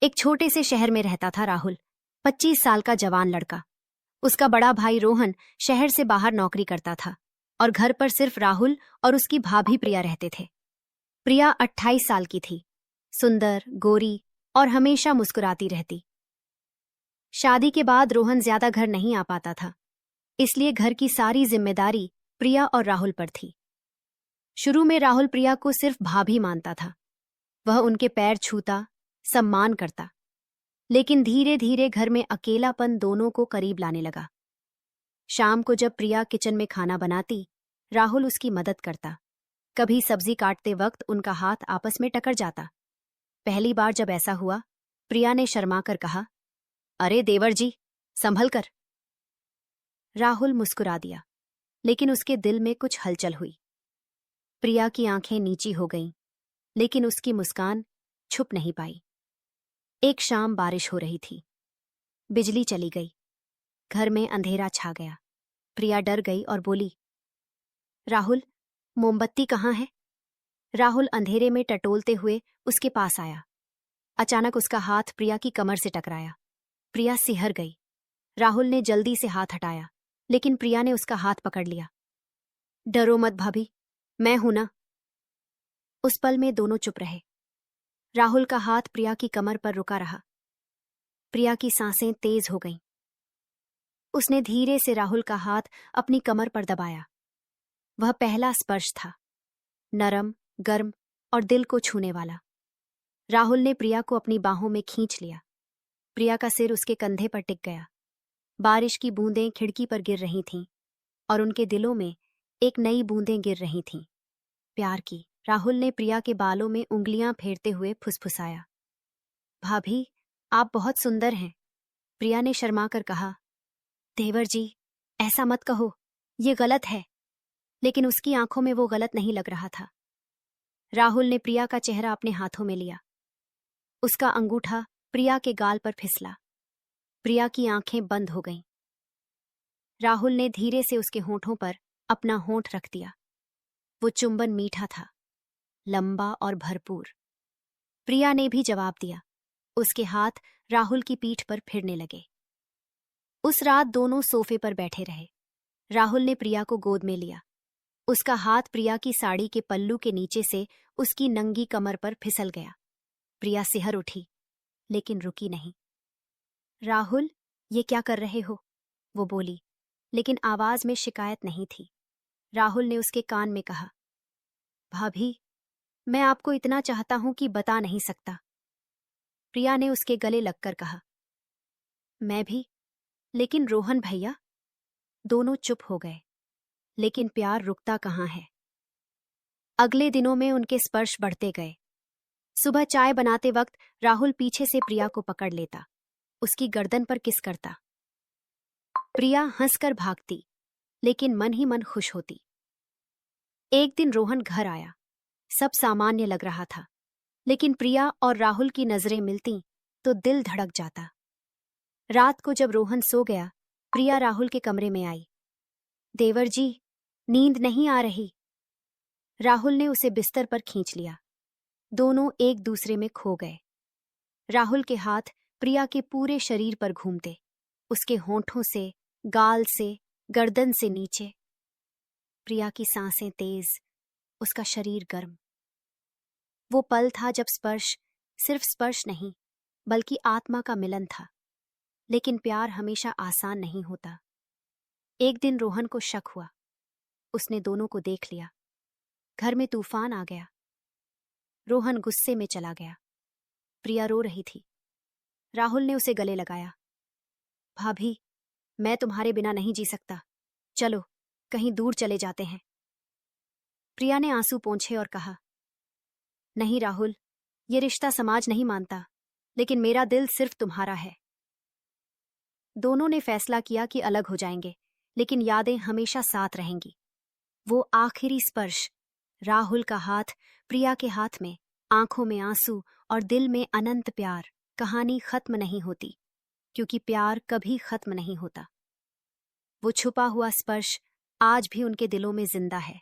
एक छोटे से शहर में रहता था राहुल, 25 साल का जवान लड़का। उसका बड़ा भाई रोहन शहर से बाहर नौकरी करता था और घर पर सिर्फ राहुल और उसकी भाभी प्रिया रहते थे। प्रिया 28 साल की थी, सुंदर, गोरी और हमेशा मुस्कुराती रहती। शादी के बाद रोहन ज्यादा घर नहीं आ पाता था, इसलिए घर की सारी जिम्मेदारी प्रिया और राहुल पर थी। शुरू में राहुल प्रिया को सिर्फ भाभी मानता था। वह उनके पैर छूता, सम्मान करता। लेकिन धीरे धीरे घर में अकेलापन दोनों को करीब लाने लगा। शाम को जब प्रिया किचन में खाना बनाती, राहुल उसकी मदद करता। कभी सब्जी काटते वक्त उनका हाथ आपस में टकर जाता। पहली बार जब ऐसा हुआ, प्रिया ने शर्माकर कहा, अरे देवर जी, संभल कर। राहुल मुस्कुरा दिया, लेकिन उसके दिल में कुछ हलचल हुई। प्रिया की आंखें नीची हो गईं, लेकिन उसकी मुस्कान छुप नहीं पाई। एक शाम बारिश हो रही थी। बिजली चली गई। घर में अंधेरा छा गया। प्रिया डर गई और बोली, राहुल, मोमबत्ती कहाँ है? राहुल अंधेरे में टटोलते हुए उसके पास आया। अचानक उसका हाथ प्रिया की कमर से टकराया। प्रिया सिहर गई। राहुल ने जल्दी से हाथ हटाया, लेकिन प्रिया ने उसका हाथ पकड़ लिया। डरो मत भाभी, मैं हूं ना। उस पल में दोनों चुप रहे। राहुल का हाथ प्रिया की कमर पर रुका रहा। प्रिया की सांसें तेज हो गईं। उसने धीरे से राहुल का हाथ अपनी कमर पर दबाया। वह पहला स्पर्श था, नरम, गर्म और दिल को छूने वाला। राहुल ने प्रिया को अपनी बाहों में खींच लिया। प्रिया का सिर उसके कंधे पर टिक गया। बारिश की बूंदें खिड़की पर गिर रही थीं और उनके दिलों में एक नई बूंदें गिर रही थीं, प्यार की। राहुल ने प्रिया के बालों में उंगलियां फेरते हुए फुसफुसाया, भाभी, आप बहुत सुंदर हैं। प्रिया ने शर्माकर कहा, देवर जी, ऐसा मत कहो, ये गलत है। लेकिन उसकी आंखों में वो गलत नहीं लग रहा था। राहुल ने प्रिया का चेहरा अपने हाथों में लिया। उसका अंगूठा प्रिया के गाल पर फिसला। प्रिया की आंखें बंद हो गईं। राहुल ने धीरे से उसके होठों पर अपना होंठ रख दिया। वो चुंबन मीठा था, लंबा और भरपूर। प्रिया ने भी जवाब दिया। उसके हाथ राहुल की पीठ पर फिरने लगे। उस रात दोनों सोफे पर बैठे रहे। राहुल ने प्रिया को गोद में लिया। उसका हाथ प्रिया की साड़ी के पल्लू के नीचे से उसकी नंगी कमर पर फिसल गया। प्रिया सिहर उठी, लेकिन रुकी नहीं। राहुल, ये क्या कर रहे हो? वो बोली, लेकिन आवाज में शिकायत नहीं थी। राहुल ने उसके कान में कहा, भाभी, मैं आपको इतना चाहता हूं कि बता नहीं सकता। प्रिया ने उसके गले लगकर कहा, मैं भी, लेकिन रोहन भैया। दोनों चुप हो गए, लेकिन प्यार रुकता कहाँ है। अगले दिनों में उनके स्पर्श बढ़ते गए। सुबह चाय बनाते वक्त राहुल पीछे से प्रिया को पकड़ लेता, उसकी गर्दन पर किस करता। प्रिया हंसकर भागती, लेकिन मन ही मन खुश होती। एक दिन रोहन घर आया। सब सामान्य लग रहा था, लेकिन प्रिया और राहुल की नजरें मिलती तो दिल धड़क जाता। रात को जब रोहन सो गया, प्रिया राहुल के कमरे में आई। देवर जी, नींद नहीं आ रही। राहुल ने उसे बिस्तर पर खींच लिया। दोनों एक दूसरे में खो गए। राहुल के हाथ प्रिया के पूरे शरीर पर घूमते, उसके होंठों से, गाल से, गर्दन से नीचे। प्रिया की सांसें तेज, उसका शरीर गर्म। वो पल था जब स्पर्श सिर्फ स्पर्श नहीं, बल्कि आत्मा का मिलन था। लेकिन प्यार हमेशा आसान नहीं होता। एक दिन रोहन को शक हुआ। उसने दोनों को देख लिया। घर में तूफान आ गया। रोहन गुस्से में चला गया। प्रिया रो रही थी। राहुल ने उसे गले लगाया। भाभी, मैं तुम्हारे बिना नहीं जी सकता। चलो, कहीं दूर चले जाते हैं। प्रिया ने आंसू पोंछे और कहा, नहीं राहुल, ये रिश्ता समाज नहीं मानता, लेकिन मेरा दिल सिर्फ तुम्हारा है। दोनों ने फैसला किया कि अलग हो जाएंगे, लेकिन यादें हमेशा साथ रहेंगी। वो आखिरी स्पर्श, राहुल का हाथ प्रिया के हाथ में, आंखों में आंसू और दिल में अनंत प्यार। कहानी खत्म नहीं होती, क्योंकि प्यार कभी खत्म नहीं होता। वो छुपा हुआ स्पर्श आज भी उनके दिलों में जिंदा है।